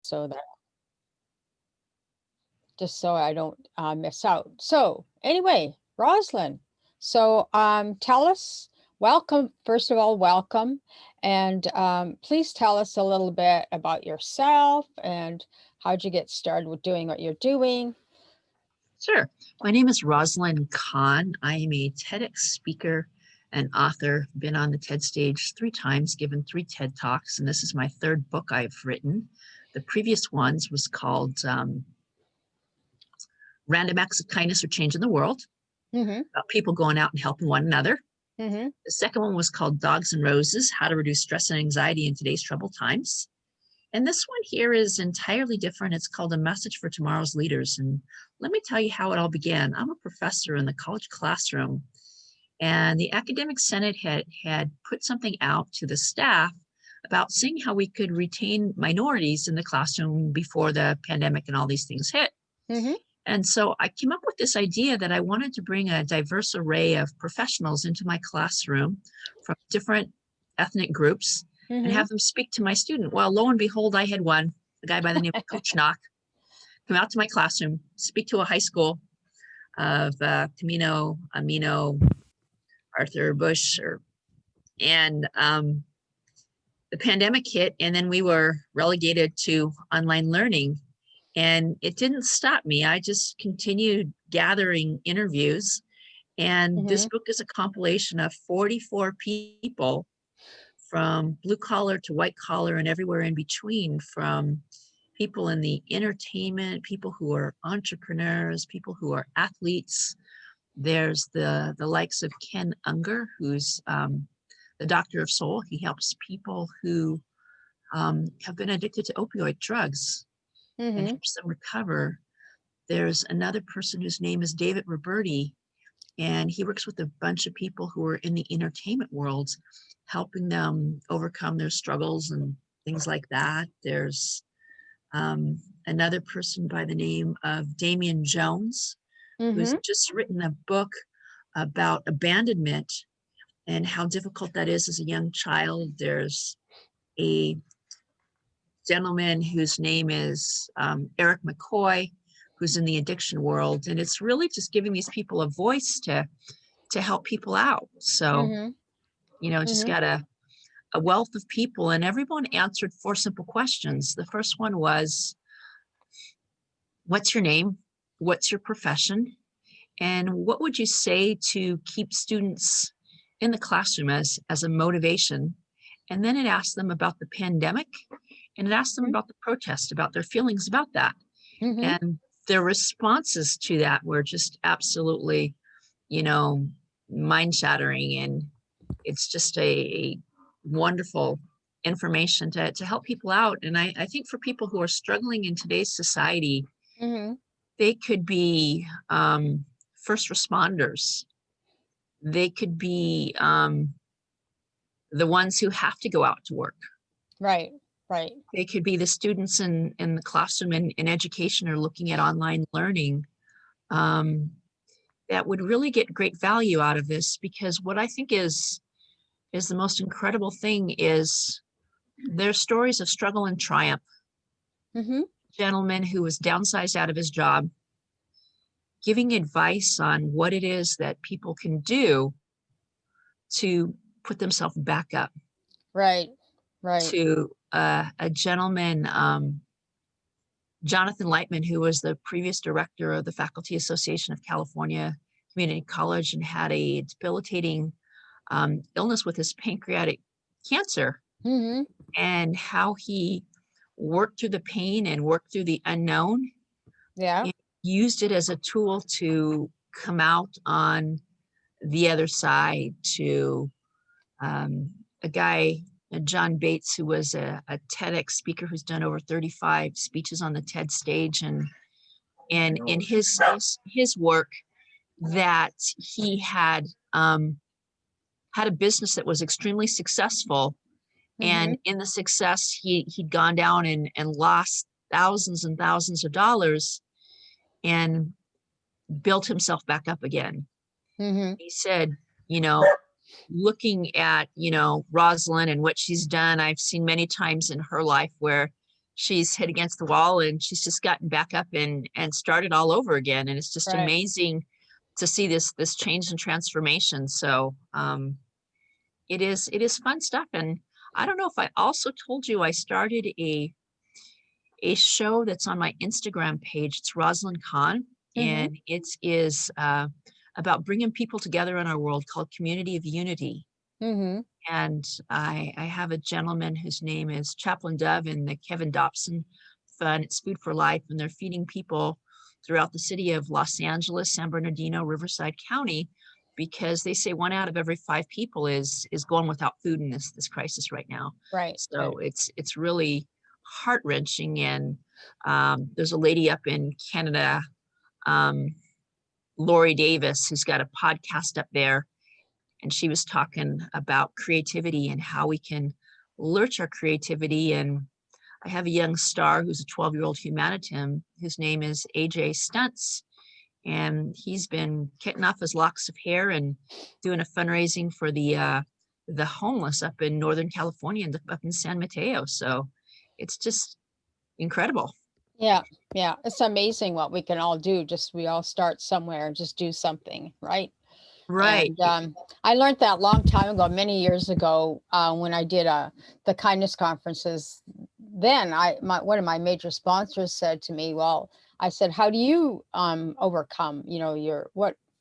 so that just so I don't miss out. So anyway, Rosalyn, so tell us, welcome, first of all, welcome. And please tell us a little bit about yourself and how'd you get started with doing what you're doing? Sure. My name is Rosalyn Kahn. I am a TEDx speaker and author. Been on the TED stage 3 times, given 3 TED Talks, and this is my 3rd book I've written. The previous ones was called Random Acts of Kindness Are Changing the World, about people going out and helping one another. The second one was called Dogs and Roses, How to Reduce Stress and Anxiety in Today's Troubled Times. And this one here is entirely different. It's called A Message for Tomorrow's Leaders. And let me tell you how it all began. I'm a professor in the college classroom, and the academic senate had put something out to the staff about seeing how we could retain minorities in the classroom before the pandemic and all these things hit. And so I came up with this idea that I wanted to bring a diverse array of professionals into my classroom from different ethnic groups and have them speak to my student. Well, lo and behold, I had one, a guy by the name of Coach Knock, come out to my classroom, speak to a high school of Camino, Amino, Arthur Bush, and the pandemic hit, and then we were relegated to online learning. And it didn't stop me. I just continued gathering interviews. And this book is a compilation of 44 people from blue collar to white collar and everywhere in between, from people in the entertainment, people who are entrepreneurs, people who are athletes. There's the likes of Ken Unger, who's the doctor of soul. He helps people who have been addicted to opioid drugs and helps them recover. There's another person whose name is David Roberti, and he works with a bunch of people who are in the entertainment world, helping them overcome their struggles and things like that. There's another person by the name of Damian Jones, who's just written a book about abandonment and how difficult that is as a young child. There's a gentleman whose name is Eric McCoy, who's in the addiction world. And it's really just giving these people a voice to help people out. So, you know, just got a wealth of people, and everyone answered 4 simple questions. The first one was, what's your name? What's your profession? And what would you say to keep students in the classroom as a motivation? And then it asked them about the pandemic, and it asked them about the protest, about their feelings about that. And their responses to that were just absolutely, you know, mind-shattering. And it's just a wonderful information to help people out. And I think for people who are struggling in today's society, they could be first responders. They could be the ones who have to go out to work. Right. They could be the students in the classroom in education or looking at online learning that would really get great value out of this, because what I think is the most incredible thing is their stories of struggle and triumph. Gentleman who was downsized out of his job, giving advice on what it is that people can do to put themselves back up. Right. To a gentleman, Jonathan Lightman, who was the previous director of the Faculty Association of California Community College and had a debilitating illness with his pancreatic cancer, and how he worked through the pain and worked through the unknown. And used it as a tool to come out on the other side. To a guy, John Bates, who was a TEDx speaker who's done over 35 speeches on the TED stage, and in his work, that he had a business that was extremely successful, and in the success he'd gone down and lost thousands and thousands of dollars and built himself back up again. He said, you know, looking at, you know, Rosalyn and what she's done, I've seen many times in her life where she's hit against the wall, and she's just gotten back up and started all over again. And it's just amazing to see this change and transformation. So it is fun stuff. And I don't know if I also told you I started a show that's on my Instagram page. It's Rosalyn Kahn, and it is about bringing people together in our world, called Community of Unity. And I have a gentleman whose name is Chaplain Dove and the Kevin Dobson Fund. It's Food for Life, and they're feeding people throughout the city of Los Angeles, San Bernardino, Riverside County, because they say 1 out of every 5 people is going without food in this crisis right now. Right. So it's really heart-wrenching. And there's a lady up in Canada, Lori Davis, who's got a podcast up there, and she was talking about creativity and how we can lurch our creativity. And I have a young star who's a 12-year-old humanitarian whose name is AJ Stuntz, and he's been cutting off his locks of hair and doing a fundraising for the homeless up in Northern California and up in San Mateo. So it's just incredible. Yeah. It's amazing what we can all do. Just we all start somewhere and just do something, right? Right. And I learned that a long time ago, many years ago, when I did the kindness conferences. Then one of my major sponsors said to me, well, I said, how do you overcome,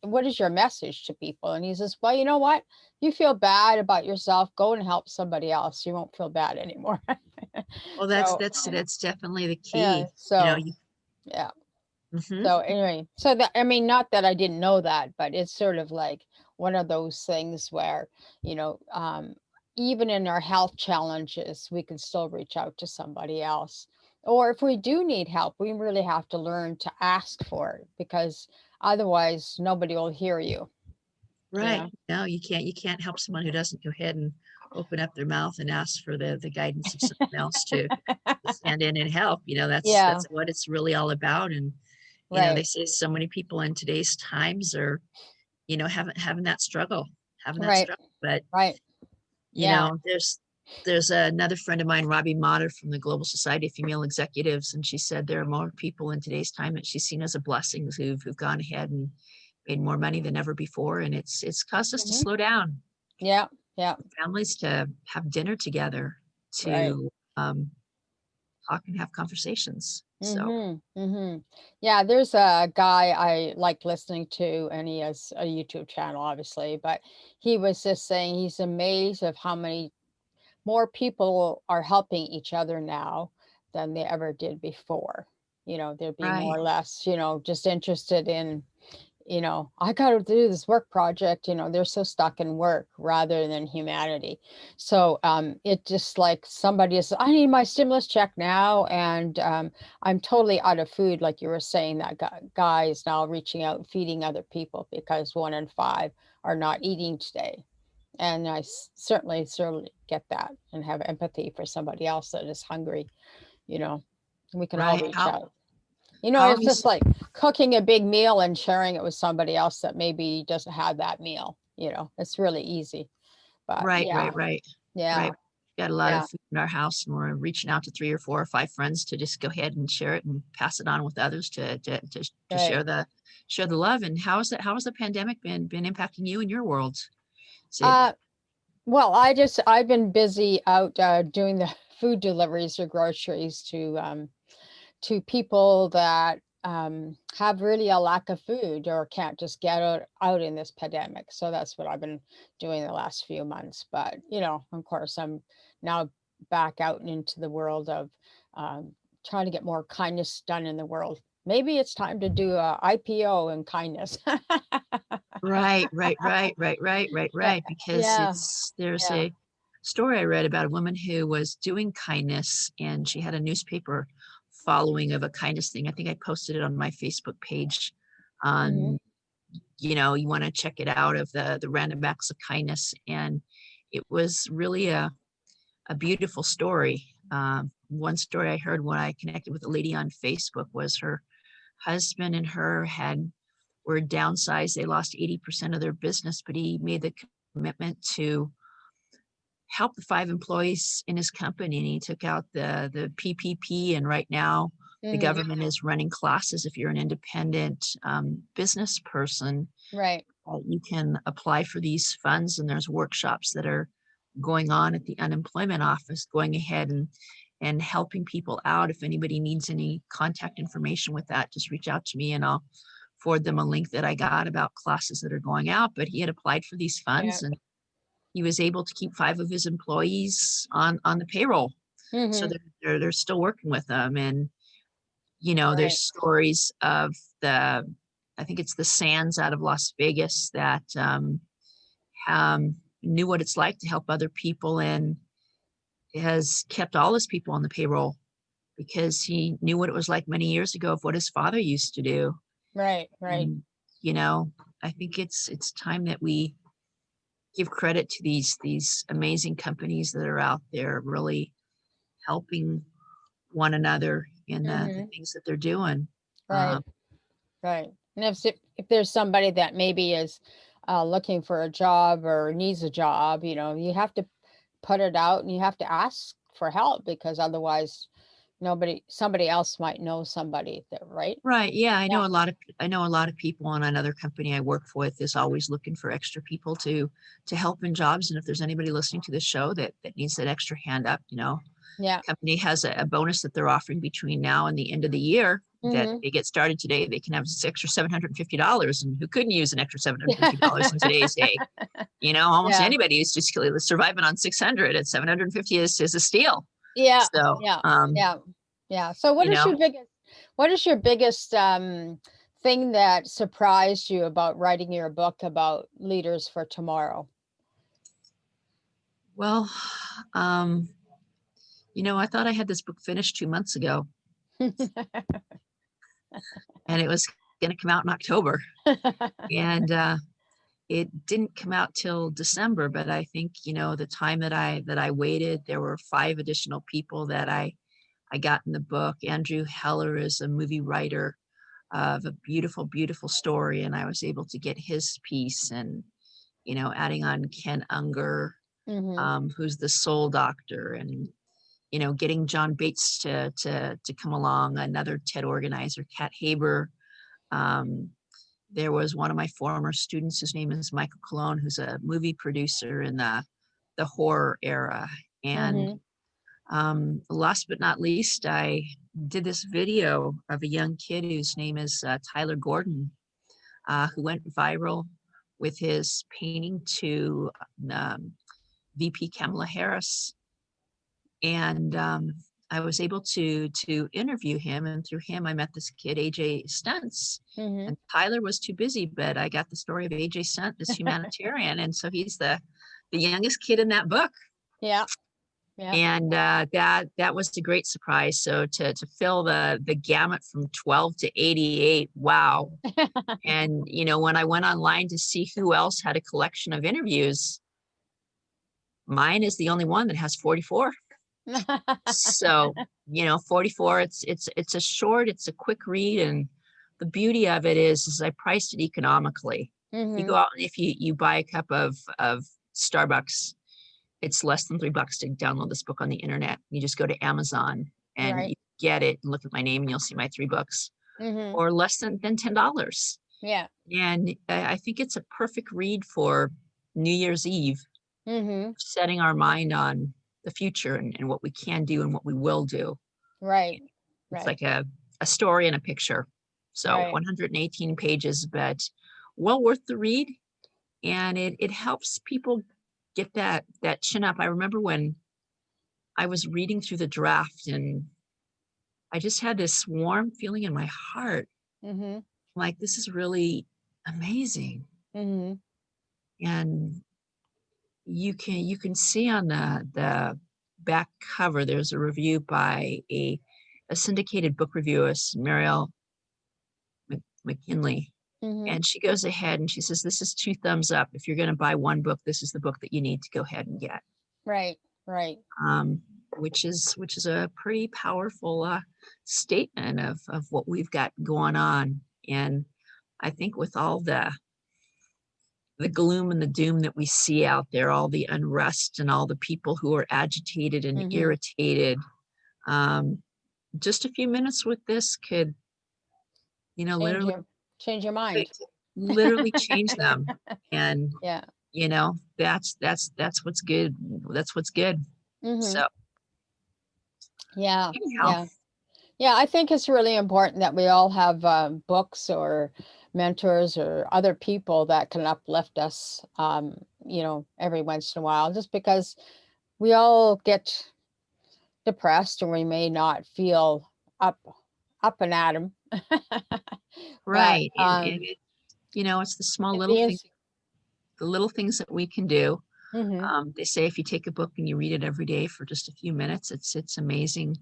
what is your message to people? And he says, well, you know what? You feel bad about yourself, go and help somebody else. You won't feel bad anymore. Well, that's definitely the key. Yeah. So, yeah. So anyway, not that I didn't know that, but it's sort of like one of those things where, even in our health challenges, we can still reach out to somebody else. Or if we do need help, we really have to learn to ask for it, because otherwise nobody will hear you. Right. No, you can't help someone who doesn't go ahead and open up their mouth and ask for the guidance of someone else to stand in and help. That's what it's really all about. And they say so many people in today's times are, having that struggle, but there's another friend of mine, Robbie Motter from the Global Society of Female Executives, and she said there are more people in today's time that she's seen as a blessing who've gone ahead and made more money than ever before, and it's caused us to slow down. Yeah. Families to have dinner together, to talk and have conversations. So yeah, there's a guy I like listening to, and he has a YouTube channel, obviously, but he was just saying he's amazed of how many more people are helping each other now than they ever did before. They'd be more or less, just interested in, I got to do this work project. They're so stuck in work rather than humanity. So it just like somebody is, I need my stimulus check now. And I'm totally out of food. Like you were saying, that guy is now reaching out and feeding other people because 1 in 5 are not eating today. And I certainly get that and have empathy for somebody else that is hungry. We can all reach out. It's just like cooking a big meal and sharing it with somebody else that maybe doesn't have that meal. It's really easy. But right. Yeah. Right. We got a lot of food in our house, and we're reaching out to 3 or 4 or 5 friends to just go ahead and share it and pass it on with others to share the love. And how has the pandemic been impacting you and your world? Well, I've been busy out doing the food deliveries or groceries to people that have really a lack of food or can't just get out in this pandemic. So that's what I've been doing the last few months. But, of course, I'm now back out into the world of trying to get more kindness done in the world. Maybe it's time to do a IPO in kindness. Right. Because there's a story I read about a woman who was doing kindness, and she had a newspaper following of a kindness thing. I think I posted it on my Facebook page. You want to check it out, of the random acts of kindness. And it was really a beautiful story. One story I heard when I connected with a lady on Facebook was her husband and her were downsized. They lost 80% of their business, but he made the commitment to helped the 5 employees in his company, and he took out the PPP. And right now, the government is running classes. If you're an independent business person, Right. you can apply for these funds, and there's workshops that are going on at the unemployment office, going ahead and helping people out. If anybody needs any contact information with that, just reach out to me and I'll forward them a link that I got about classes that are going out. But he had applied for these funds, and he was able to keep 5 of his employees on the payroll. So they're still working with them. And there's stories of I think it's the Sands out of Las Vegas that knew what it's like to help other people, and has kept all his people on the payroll because he knew what it was like many years ago of what his father used to do. Right. And, I think it's time that we give credit to these amazing companies that are out there really helping one another in the things that they're doing. Right. Right. And if there's somebody that maybe is looking for a job or needs a job, you have to put it out and you have to ask for help, because otherwise somebody else might know somebody there, right? Right. Yeah. I know a lot of people, and another company I work with is always looking for extra people to help in jobs. And if there's anybody listening to this show that needs that extra hand up, company has a bonus that they're offering between now and the end of the year that they get started today. They can have this extra $750, and who couldn't use an extra $750 in today's day? Almost anybody who's just surviving on 600 at 750 is a steal. Yeah. So, yeah. So what is your biggest thing that surprised you about writing your book about leaders for tomorrow? Well, I thought I had this book finished 2 months ago, and it was going to come out in October, and it didn't come out till December. But I think, the time that I waited, there were 5 additional people that I got in the book. Andrew Heller is a movie writer of a beautiful, beautiful story, and I was able to get his piece, and, adding on Ken Unger, who's the soul doctor, and, getting John Bates to come along, another TED organizer, Kat Haber. There was one of my former students, his name is Michael Cologne, who's a movie producer in the horror era. And last but not least, I did this video of a young kid whose name is Tyler Gordon, who went viral with his painting to VP Kamala Harris. And I was able to interview him, and through him I met this kid, AJ Stuntz. And Tyler was too busy, but I got the story of AJ Stuntz, this humanitarian, and so he's the youngest kid in that book. Yeah. And that was a great surprise. So to fill the gamut from 12 to 88, wow. And when I went online to see who else had a collection of interviews, mine is the only one that has 44. So 44, it's a short, it's a quick read, and the beauty of it is I priced it economically. You go out, and if you buy a cup of Starbucks, it's less than $3 to download this book on the internet. You just go to Amazon and you get it and look at my name, and you'll see my 3 books, or less than $10. Yeah. And I think it's a perfect read for New Year's Eve, setting our mind on the future and what we can do and what we will do. Right. It's like a story and a picture. So 118 pages, but well worth the read. And it helps people get that chin up. I remember when I was reading through the draft, and I just had this warm feeling in my heart. Like, this is really amazing. And you can see on the back cover, there's a review by a syndicated book reviewist, Marielle McKinney. And she goes ahead and she says, this is 2 thumbs up. If you're going to buy one book, this is the book that you need to go ahead and get. Right. Which is a pretty powerful statement of what we've got going on. And I think with all the the gloom and the doom that we see out there, all the unrest and all the people who are agitated and irritated. Just a few minutes with this could, literally change your mind. Literally change them. And yeah, that's what's good. That's what's good. So yeah, anyhow. yeah, I think it's really important that we all have books or mentors or other people that can uplift us, every once in a while, just because we all get depressed and we may not feel up and at 'em. Right. But, And it's the small little things, the little things that we can do. They say if you take a book and you read it every day for just a few minutes, it's amazing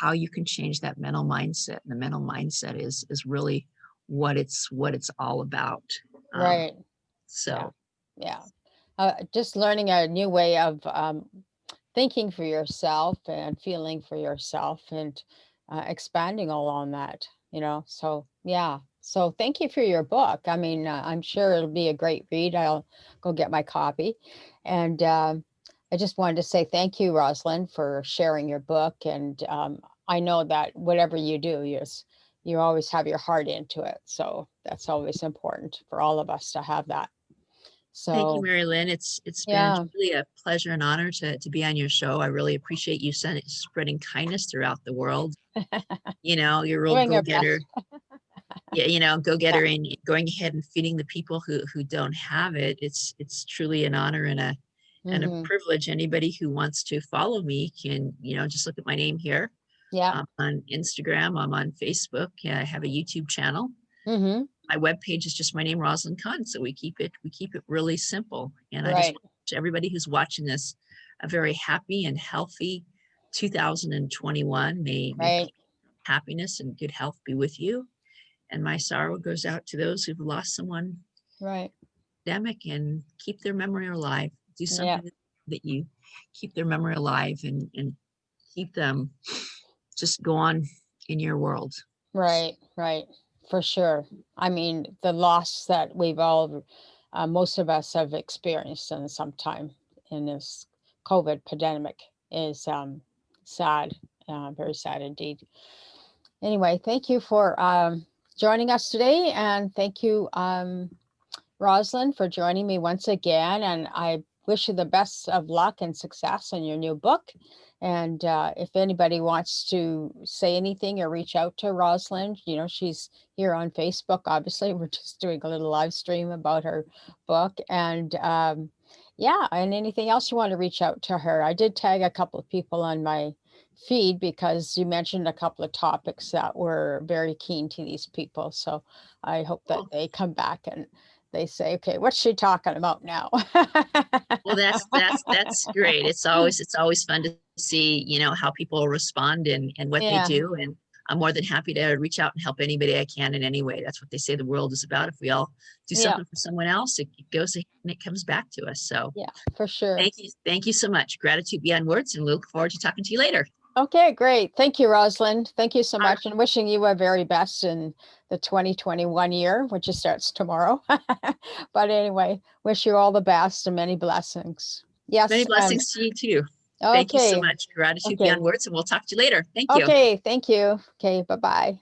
how you can change that mental mindset. And the mental mindset is really what it's all about. Right. So yeah. Just learning a new way of thinking for yourself and feeling for yourself and expanding along that, so yeah. So thank you for your book. I mean, I'm sure it'll be a great read. I'll go get my copy. And I just wanted to say thank you, Rosalyn, for sharing your book. And I know that whatever you do, you always have your heart into it. So that's always important for all of us to have that. So thank you, Mari-Lyn. It's been really a pleasure and honor to be on your show. I really appreciate you spreading kindness throughout the world. You're a real go-getter. Yeah, go-getter and going ahead and feeding the people who don't have it. It's truly an honor and a privilege. Anybody who wants to follow me can, just look at my name here. Yeah. I'm on Instagram. I'm on Facebook. I have a YouTube channel. My webpage is just my name, Rosalyn Kahn. So we keep it really simple. And I just want to everybody who's watching this a very happy and healthy 2021. May happiness and good health be with you. And my sorrow goes out to those who've lost someone. Pandemic, and keep their memory alive. Do something that you keep their memory alive and keep them just go on in your world. Right. For sure. I mean, the loss that we've all, most of us have experienced in some time in this COVID pandemic is sad, very sad indeed. Anyway, thank you for joining us today. And thank you, Rosalyn, for joining me once again. And I wish you the best of luck and success in your new book. And if anybody wants to say anything or reach out to Rosalyn, she's here on Facebook. Obviously, we're just doing a little live stream about her book. And and anything else you want to reach out to her. I did tag a couple of people on my feed because you mentioned a couple of topics that were very keen to these people. So I hope that they come back and they say, okay, what's she talking about now? Well, that's great. It's always fun to see, how people respond and what they do. And I'm more than happy to reach out and help anybody I can in any way. That's what they say the world is about. If we all do something for someone else, it goes and it comes back to us. So yeah, for sure. Thank you so much. Gratitude beyond words, and we look forward to talking to you later. Okay, great. Thank you, Rosalyn. Thank you so much, and wishing you a very best in the 2021 year, which starts tomorrow. But anyway, wish you all the best and many blessings. Yes. Many blessings to you too. Okay. Thank you so much. Gratitude beyond words, and we'll talk to you later. Thank you. Okay, thank you. Okay, bye-bye.